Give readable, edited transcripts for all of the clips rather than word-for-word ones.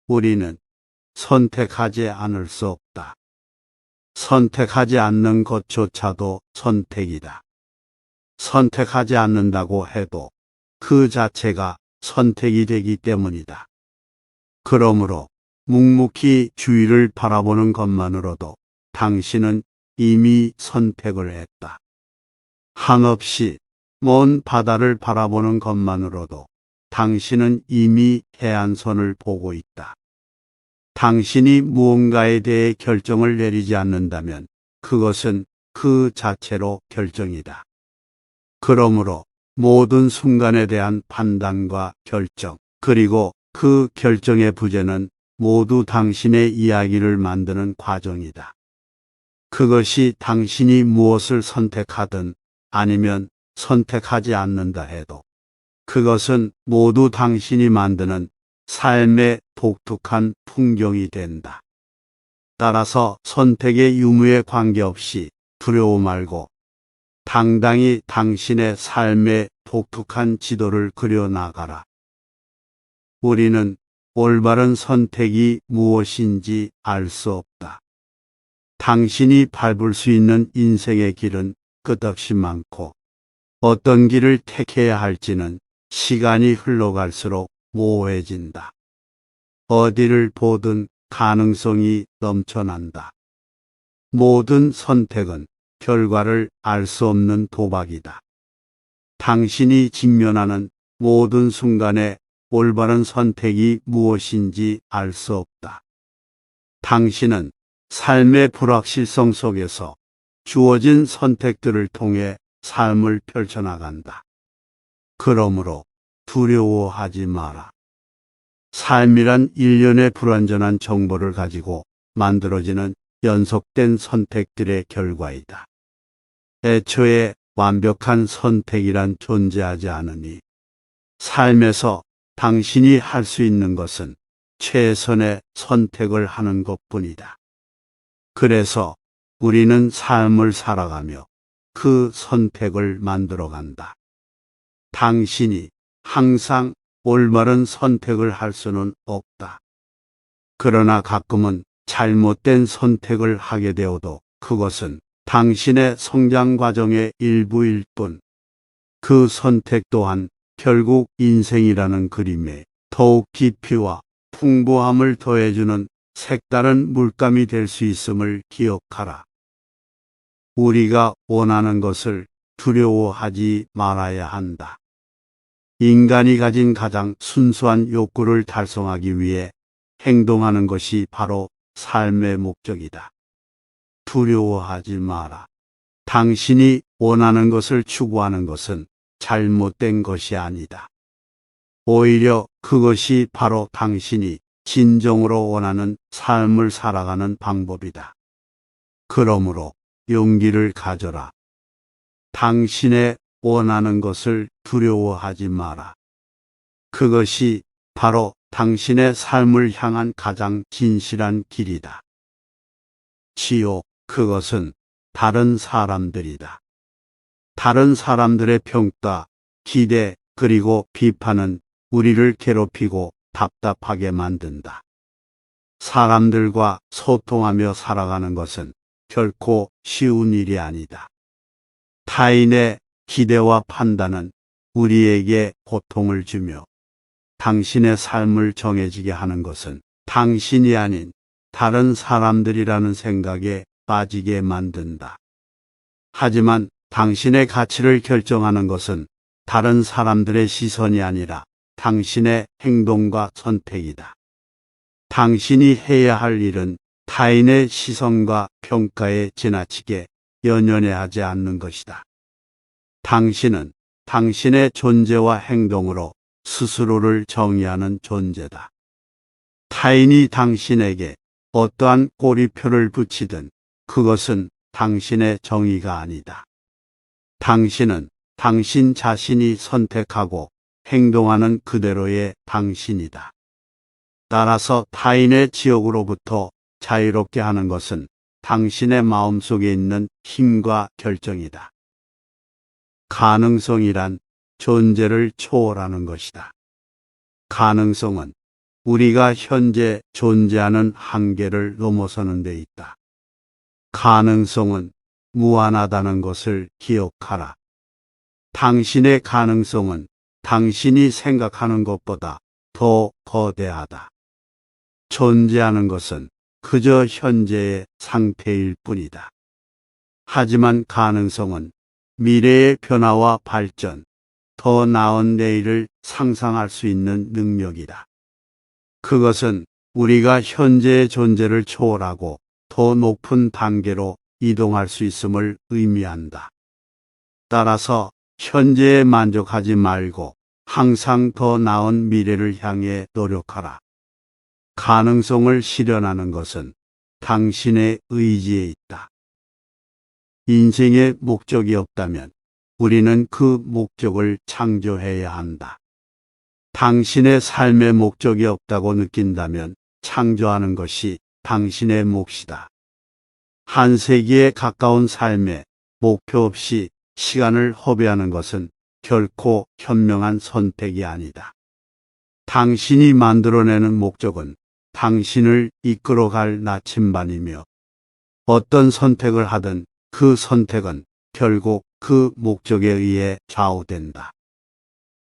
우리는 선택하지 않을 수 없다. 선택하지 않는 것조차도 선택이다. 선택하지 않는다고 해도 그 자체가 선택이 되기 때문이다. 그러므로 묵묵히 주위를 바라보는 것만으로도 당신은 이미 선택을 했다. 한없이 먼 바다를 바라보는 것만으로도 당신은 이미 해안선을 보고 있다. 당신이 무언가에 대해 결정을 내리지 않는다면 그것은 그 자체로 결정이다. 그러므로 모든 순간에 대한 판단과 결정, 그리고 그 결정의 부재는 모두 당신의 이야기를 만드는 과정이다. 그것이 당신이 무엇을 선택하든 아니면 선택하지 않는다 해도 그것은 모두 당신이 만드는 삶의 독특한 풍경이 된다. 따라서 선택의 유무에 관계없이 두려워 말고 당당히 당신의 삶의 독특한 지도를 그려나가라. 우리는 올바른 선택이 무엇인지 알 수 없다. 당신이 밟을 수 있는 인생의 길은 끝없이 많고 어떤 길을 택해야 할지는 시간이 흘러갈수록 모호해진다. 어디를 보든 가능성이 넘쳐난다. 모든 선택은 결과를 알 수 없는 도박이다. 당신이 직면하는 모든 순간에 올바른 선택이 무엇인지 알 수 없다. 당신은 삶의 불확실성 속에서 주어진 선택들을 통해 삶을 펼쳐나간다. 그러므로 두려워하지 마라. 삶이란 일련의 불완전한 정보를 가지고 만들어지는 연속된 선택들의 결과이다. 애초에 완벽한 선택이란 존재하지 않으니 삶에서 당신이 할 수 있는 것은 최선의 선택을 하는 것뿐이다. 그래서 우리는 삶을 살아가며 그 선택을 만들어간다. 당신이 항상 올바른 선택을 할 수는 없다. 그러나 가끔은 잘못된 선택을 하게 되어도 그것은 당신의 성장 과정의 일부일 뿐, 그 선택 또한 결국 인생이라는 그림에 더욱 깊이와 풍부함을 더해주는 색다른 물감이 될 수 있음을 기억하라. 우리가 원하는 것을 두려워하지 말아야 한다. 인간이 가진 가장 순수한 욕구를 달성하기 위해 행동하는 것이 바로 삶의 목적이다. 두려워하지 마라. 당신이 원하는 것을 추구하는 것은 잘못된 것이 아니다. 오히려 그것이 바로 당신이 진정으로 원하는 삶을 살아가는 방법이다. 그러므로 용기를 가져라. 당신의 원하는 것을 두려워하지 마라. 그것이 바로 당신의 삶을 향한 가장 진실한 길이다. 지옥, 그것은 다른 사람들이다. 다른 사람들의 평가, 기대, 그리고 비판은 우리를 괴롭히고 답답하게 만든다. 사람들과 소통하며 살아가는 것은 결코 쉬운 일이 아니다. 타인의 기대와 판단은 우리에게 고통을 주며 당신의 삶을 정해지게 하는 것은 당신이 아닌 다른 사람들이라는 생각에 빠지게 만든다. 하지만 당신의 가치를 결정하는 것은 다른 사람들의 시선이 아니라 당신의 행동과 선택이다. 당신이 해야 할 일은 타인의 시선과 평가에 지나치게 연연해하지 않는 것이다. 당신은 당신의 존재와 행동으로 스스로를 정의하는 존재다. 타인이 당신에게 어떠한 꼬리표를 붙이든 그것은 당신의 정의가 아니다. 당신은 당신 자신이 선택하고 행동하는 그대로의 당신이다. 따라서 타인의 지옥으로부터 자유롭게 하는 것은 당신의 마음속에 있는 힘과 결정이다. 가능성이란 존재를 초월하는 것이다. 가능성은 우리가 현재 존재하는 한계를 넘어서는 데 있다. 가능성은 무한하다는 것을 기억하라. 당신의 가능성은 당신이 생각하는 것보다 더 거대하다. 존재하는 것은 그저 현재의 상태일 뿐이다. 하지만 가능성은 미래의 변화와 발전, 더 나은 내일을 상상할 수 있는 능력이다. 그것은 우리가 현재의 존재를 초월하고 더 높은 단계로 이동할 수 있음을 의미한다. 따라서 현재에 만족하지 말고 항상 더 나은 미래를 향해 노력하라. 가능성을 실현하는 것은 당신의 의지에 있다. 인생에 목적이 없다면 우리는 그 목적을 창조해야 한다. 당신의 삶의 목적이 없다고 느낀다면 창조하는 것이 당신의 몫이다. 한 세기에 가까운 삶에 목표 없이 시간을 허비하는 것은 결코 현명한 선택이 아니다. 당신이 만들어내는 목적은 당신을 이끌어갈 나침반이며 어떤 선택을 하든 그 선택은 결국 그 목적에 의해 좌우된다.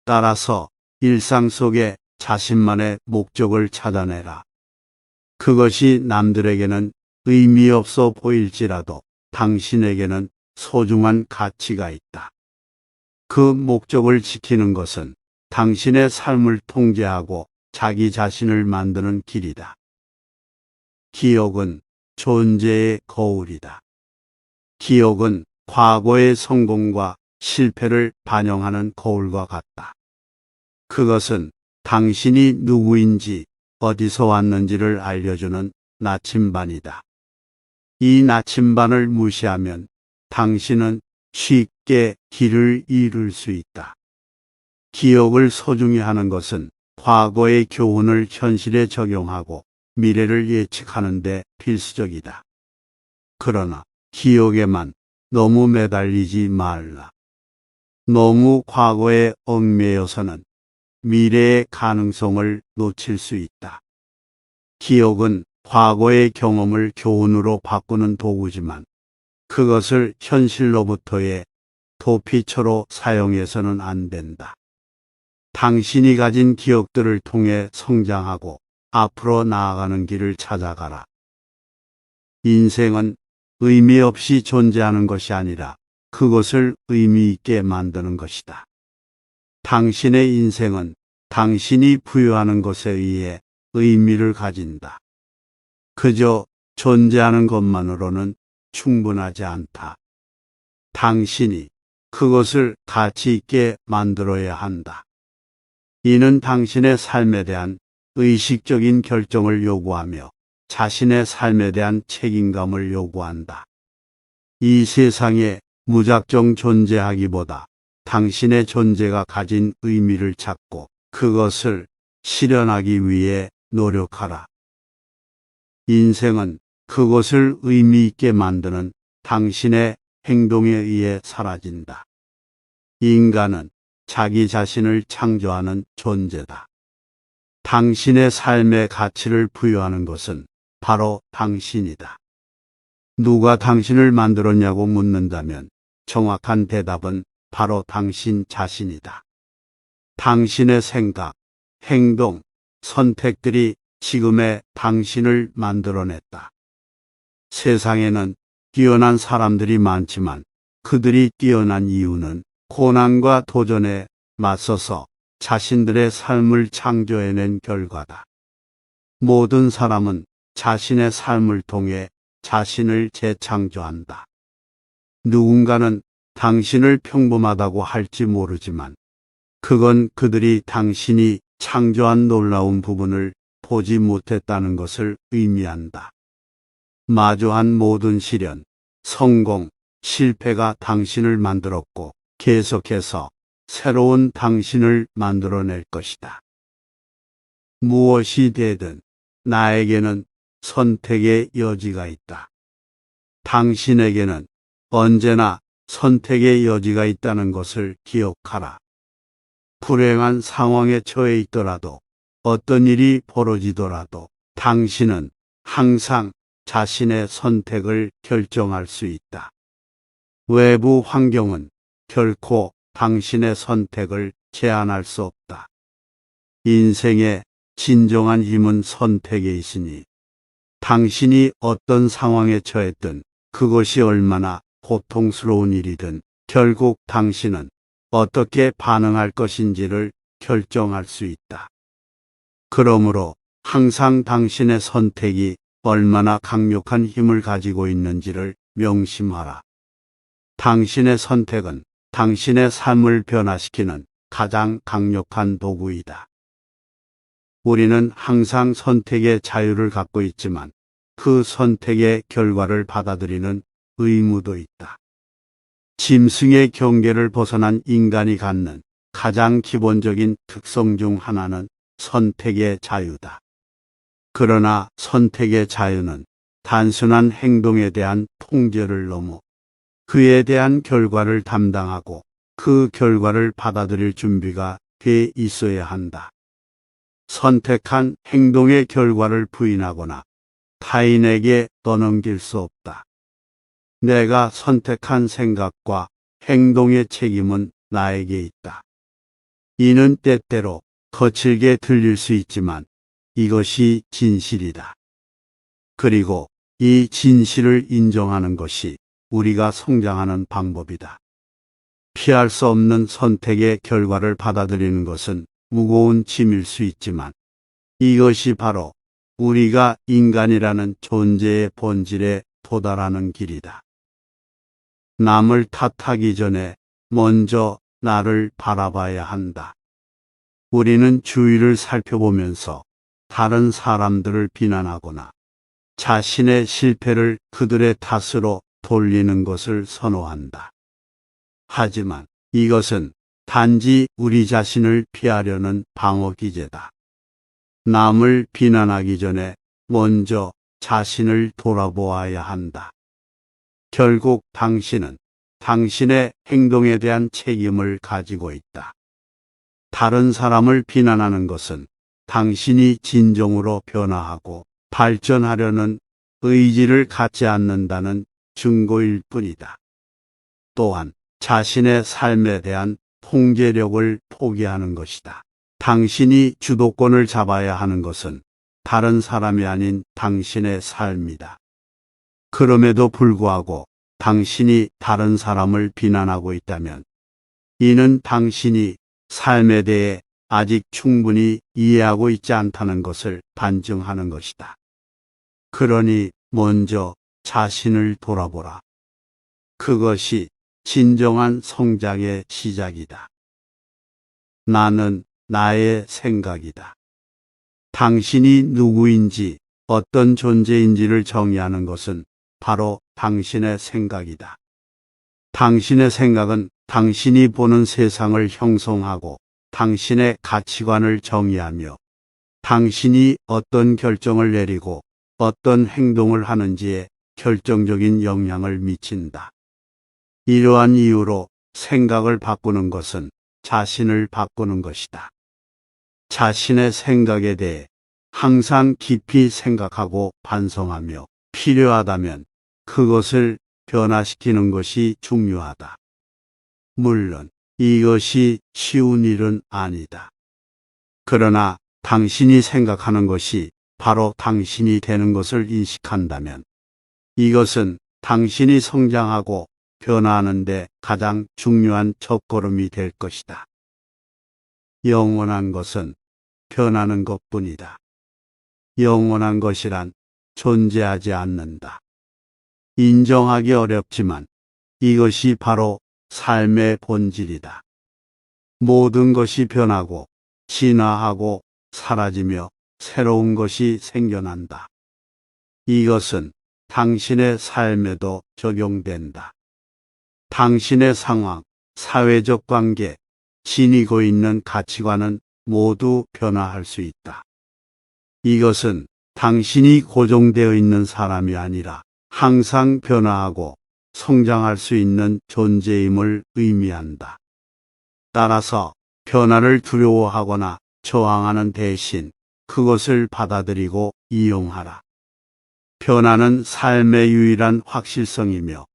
따라서 일상 속에 자신만의 목적을 찾아내라. 그것이 남들에게는 의미 없어 보일지라도 당신에게는 소중한 가치가 있다. 그 목적을 지키는 것은 당신의 삶을 통제하고 자기 자신을 만드는 길이다. 기억은 존재의 거울이다. 기억은 과거의 성공과 실패를 반영하는 거울과 같다. 그것은 당신이 누구인지 어디서 왔는지를 알려주는 나침반이다. 이 나침반을 무시하면 당신은 쉽게 길을 잃을 수 있다. 기억을 소중히 하는 것은 과거의 교훈을 현실에 적용하고 미래를 예측하는 데 필수적이다. 그러나 기억에만 너무 매달리지 말라. 너무 과거에 얽매여서는 미래의 가능성을 놓칠 수 있다. 기억은 과거의 경험을 교훈으로 바꾸는 도구지만 그것을 현실로부터의 도피처로 사용해서는 안 된다. 당신이 가진 기억들을 통해 성장하고 앞으로 나아가는 길을 찾아가라. 인생은 의미 없이 존재하는 것이 아니라 그것을 의미 있게 만드는 것이다. 당신의 인생은 당신이 부여하는 것에 의해 의미를 가진다. 그저 존재하는 것만으로는 충분하지 않다. 당신이 그것을 가치 있게 만들어야 한다. 이는 당신의 삶에 대한 의식적인 결정을 요구하며 자신의 삶에 대한 책임감을 요구한다. 이 세상에 무작정 존재하기보다 당신의 존재가 가진 의미를 찾고 그것을 실현하기 위해 노력하라. 인생은 그것을 의미 있게 만드는 당신의 행동에 의해 사라진다. 인간은 자기 자신을 창조하는 존재다. 당신의 삶의 가치를 부여하는 것은 바로 당신이다. 누가 당신을 만들었냐고 묻는다면 정확한 대답은 바로 당신 자신이다. 당신의 생각, 행동, 선택들이 지금의 당신을 만들어냈다. 세상에는 뛰어난 사람들이 많지만 그들이 뛰어난 이유는 고난과 도전에 맞서서 자신들의 삶을 창조해낸 결과다. 모든 사람은 자신의 삶을 통해 자신을 재창조한다. 누군가는 당신을 평범하다고 할지 모르지만 그건 그들이 당신이 창조한 놀라운 부분을 보지 못했다는 것을 의미한다. 마주한 모든 시련, 성공, 실패가 당신을 만들었고 계속해서 새로운 당신을 만들어낼 것이다. 무엇이 되든 나에게는 선택의 여지가 있다. 당신에게는 언제나 선택의 여지가 있다는 것을 기억하라. 불행한 상황에 처해 있더라도 어떤 일이 벌어지더라도 당신은 항상 자신의 선택을 결정할 수 있다. 외부 환경은 결코 당신의 선택을 제한할 수 없다. 인생의 진정한 힘은 선택에 있으니 당신이 어떤 상황에 처했든 그것이 얼마나 고통스러운 일이든 결국 당신은 어떻게 반응할 것인지를 결정할 수 있다. 그러므로 항상 당신의 선택이 얼마나 강력한 힘을 가지고 있는지를 명심하라. 당신의 선택은 당신의 삶을 변화시키는 가장 강력한 도구이다. 우리는 항상 선택의 자유를 갖고 있지만 그 선택의 결과를 받아들이는 의무도 있다. 짐승의 경계를 벗어난 인간이 갖는 가장 기본적인 특성 중 하나는 선택의 자유다. 그러나 선택의 자유는 단순한 행동에 대한 통제를 넘어 그에 대한 결과를 담당하고 그 결과를 받아들일 준비가 돼 있어야 한다. 선택한 행동의 결과를 부인하거나 타인에게 떠넘길 수 없다. 내가 선택한 생각과 행동의 책임은 나에게 있다. 이는 때때로 거칠게 들릴 수 있지만 이것이 진실이다. 그리고 이 진실을 인정하는 것이 우리가 성장하는 방법이다. 피할 수 없는 선택의 결과를 받아들이는 것은 무거운 짐일 수 있지만 이것이 바로 우리가 인간이라는 존재의 본질에 도달하는 길이다. 남을 탓하기 전에 먼저 나를 바라봐야 한다. 우리는 주위를 살펴보면서 다른 사람들을 비난하거나 자신의 실패를 그들의 탓으로 돌리는 것을 선호한다. 하지만 이것은 단지 우리 자신을 피하려는 방어 기제다. 남을 비난하기 전에 먼저 자신을 돌아보아야 한다. 결국 당신은 당신의 행동에 대한 책임을 가지고 있다. 다른 사람을 비난하는 것은 당신이 진정으로 변화하고 발전하려는 의지를 갖지 않는다는 증거일 뿐이다. 또한 자신의 삶에 대한 통제력을 포기하는 것이다. 당신이 주도권을 잡아야 하는 것은 다른 사람이 아닌 당신의 삶이다. 그럼에도 불구하고 당신이 다른 사람을 비난하고 있다면 이는 당신이 삶에 대해 아직 충분히 이해하고 있지 않다는 것을 반증하는 것이다. 그러니 먼저 자신을 돌아보라. 그것이 진정한 성장의 시작이다. 나는 나의 생각이다. 당신이 누구인지 어떤 존재인지를 정의하는 것은 바로 당신의 생각이다. 당신의 생각은 당신이 보는 세상을 형성하고 당신의 가치관을 정의하며 당신이 어떤 결정을 내리고 어떤 행동을 하는지에 결정적인 영향을 미친다. 이러한 이유로 생각을 바꾸는 것은 자신을 바꾸는 것이다. 자신의 생각에 대해 항상 깊이 생각하고 반성하며 필요하다면 그것을 변화시키는 것이 중요하다. 물론 이것이 쉬운 일은 아니다. 그러나 당신이 생각하는 것이 바로 당신이 되는 것을 인식한다면 이것은 당신이 성장하고 변화하는 데 가장 중요한 첫걸음이 될 것이다. 영원한 것은 변하는 것뿐이다. 영원한 것이란 존재하지 않는다. 인정하기 어렵지만 이것이 바로 삶의 본질이다. 모든 것이 변하고 진화하고 사라지며 새로운 것이 생겨난다. 이것은 당신의 삶에도 적용된다. 당신의 상황, 사회적 관계, 지니고 있는 가치관은 모두 변화할 수 있다. 이것은 당신이 고정되어 있는 사람이 아니라 항상 변화하고 성장할 수 있는 존재임을 의미한다. 따라서 변화를 두려워하거나 저항하는 대신 그것을 받아들이고 이용하라. 변화는 삶의 유일한 확실성이며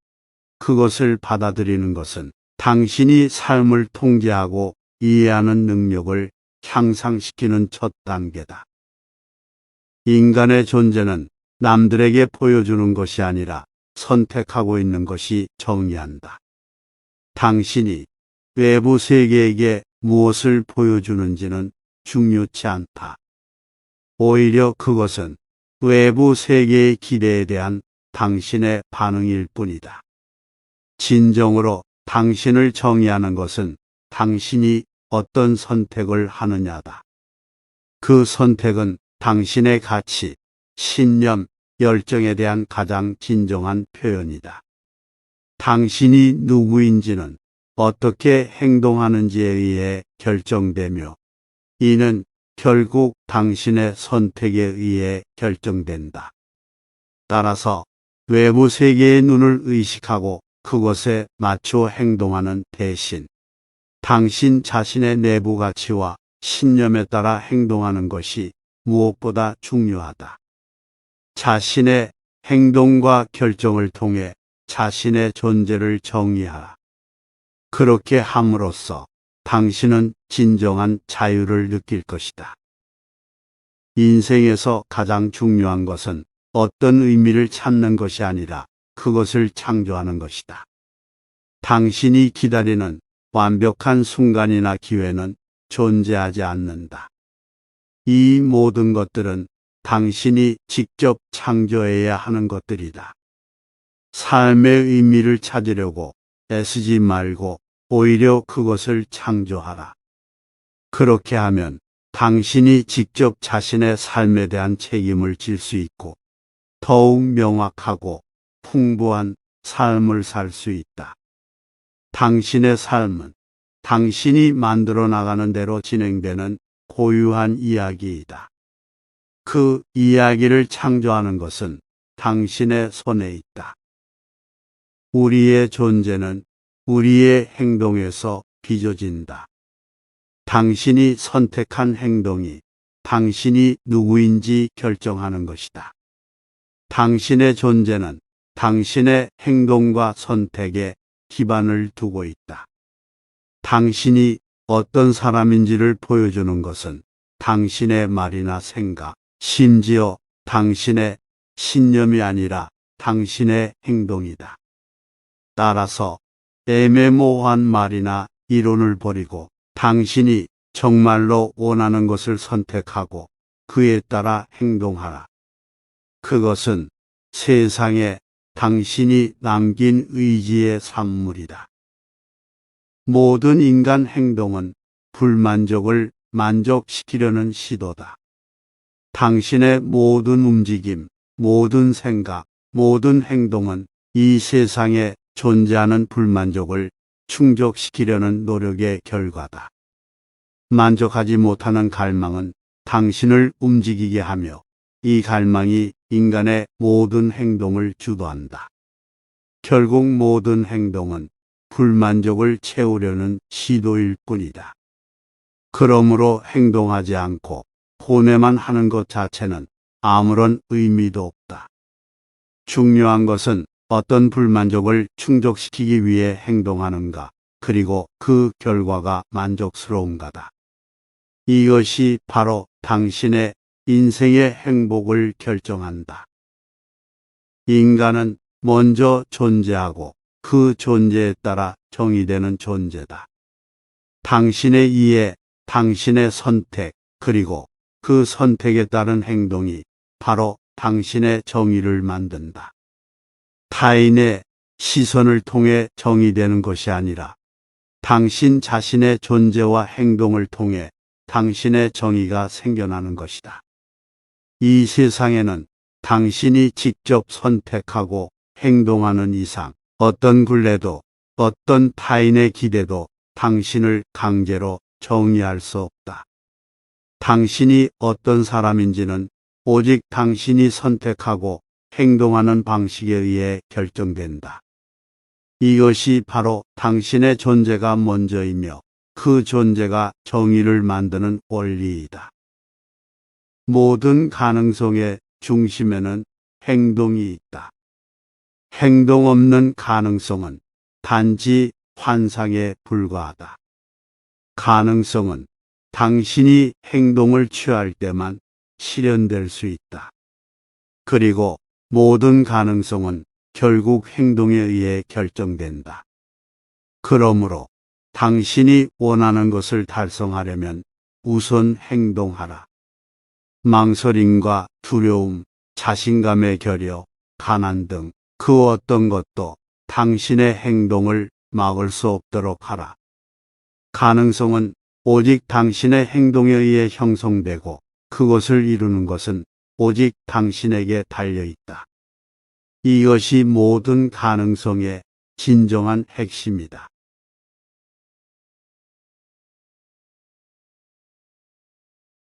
그것을 받아들이는 것은 당신이 삶을 통제하고 이해하는 능력을 향상시키는 첫 단계다. 인간의 존재는 남들에게 보여주는 것이 아니라 선택하고 있는 것이 정의한다. 당신이 외부 세계에게 무엇을 보여주는지는 중요치 않다. 오히려 그것은 외부 세계의 기대에 대한 당신의 반응일 뿐이다. 진정으로 당신을 정의하는 것은 당신이 어떤 선택을 하느냐다. 그 선택은 당신의 가치, 신념, 열정에 대한 가장 진정한 표현이다. 당신이 누구인지는 어떻게 행동하는지에 의해 결정되며 이는 결국 당신의 선택에 의해 결정된다. 따라서 외부 세계의 눈을 의식하고 그것에 맞춰 행동하는 대신 당신 자신의 내부 가치와 신념에 따라 행동하는 것이 무엇보다 중요하다. 자신의 행동과 결정을 통해 자신의 존재를 정의하라. 그렇게 함으로써 당신은 진정한 자유를 느낄 것이다. 인생에서 가장 중요한 것은 어떤 의미를 찾는 것이 아니라 그것을 창조하는 것이다. 당신이 기다리는 완벽한 순간이나 기회는 존재하지 않는다. 이 모든 것들은 당신이 직접 창조해야 하는 것들이다. 삶의 의미를 찾으려고 애쓰지 말고 오히려 그것을 창조하라. 그렇게 하면 당신이 직접 자신의 삶에 대한 책임을 질 수 있고 더욱 명확하고 풍부한 삶을 살 수 있다. 당신의 삶은 당신이 만들어 나가는 대로 진행되는 고유한 이야기이다. 그 이야기를 창조하는 것은 당신의 손에 있다. 우리의 존재는 우리의 행동에서 빚어진다. 당신이 선택한 행동이 당신이 누구인지 결정하는 것이다. 당신의 존재는 당신의 행동과 선택에 기반을 두고 있다. 당신이 어떤 사람인지를 보여주는 것은 당신의 말이나 생각, 심지어 당신의 신념이 아니라 당신의 행동이다. 따라서 애매모호한 말이나 이론을 버리고 당신이 정말로 원하는 것을 선택하고 그에 따라 행동하라. 그것은 세상에 당신이 남긴 의지의 산물이다. 모든 인간 행동은 불만족을 만족시키려는 시도다. 당신의 모든 움직임, 모든 생각, 모든 행동은 이 세상에 존재하는 불만족을 충족시키려는 노력의 결과다. 만족하지 못하는 갈망은 당신을 움직이게 하며 이 갈망이 인간의 모든 행동을 주도한다. 결국 모든 행동은 불만족을 채우려는 시도일 뿐이다. 그러므로 행동하지 않고 고뇌만 하는 것 자체는 아무런 의미도 없다. 중요한 것은 어떤 불만족을 충족시키기 위해 행동하는가, 그리고 그 결과가 만족스러운가다. 이것이 바로 당신의 인생의 행복을 결정한다. 인간은 먼저 존재하고 그 존재에 따라 정의되는 존재다. 당신의 이해, 당신의 선택, 그리고 그 선택에 따른 행동이 바로 당신의 정의를 만든다. 타인의 시선을 통해 정의되는 것이 아니라 당신 자신의 존재와 행동을 통해 당신의 정의가 생겨나는 것이다. 이 세상에는 당신이 직접 선택하고 행동하는 이상 어떤 굴레도 어떤 타인의 기대도 당신을 강제로 정의할 수 없다. 당신이 어떤 사람인지는 오직 당신이 선택하고 행동하는 방식에 의해 결정된다. 이것이 바로 당신의 존재가 먼저이며 그 존재가 정의를 만드는 원리이다. 모든 가능성의 중심에는 행동이 있다. 행동 없는 가능성은 단지 환상에 불과하다. 가능성은 당신이 행동을 취할 때만 실현될 수 있다. 그리고 모든 가능성은 결국 행동에 의해 결정된다. 그러므로 당신이 원하는 것을 달성하려면 우선 행동하라. 망설임과 두려움, 자신감의 결여, 가난 등 그 어떤 것도 당신의 행동을 막을 수 없도록 하라. 가능성은 오직 당신의 행동에 의해 형성되고 그것을 이루는 것은 오직 당신에게 달려 있다. 이것이 모든 가능성의 진정한 핵심이다.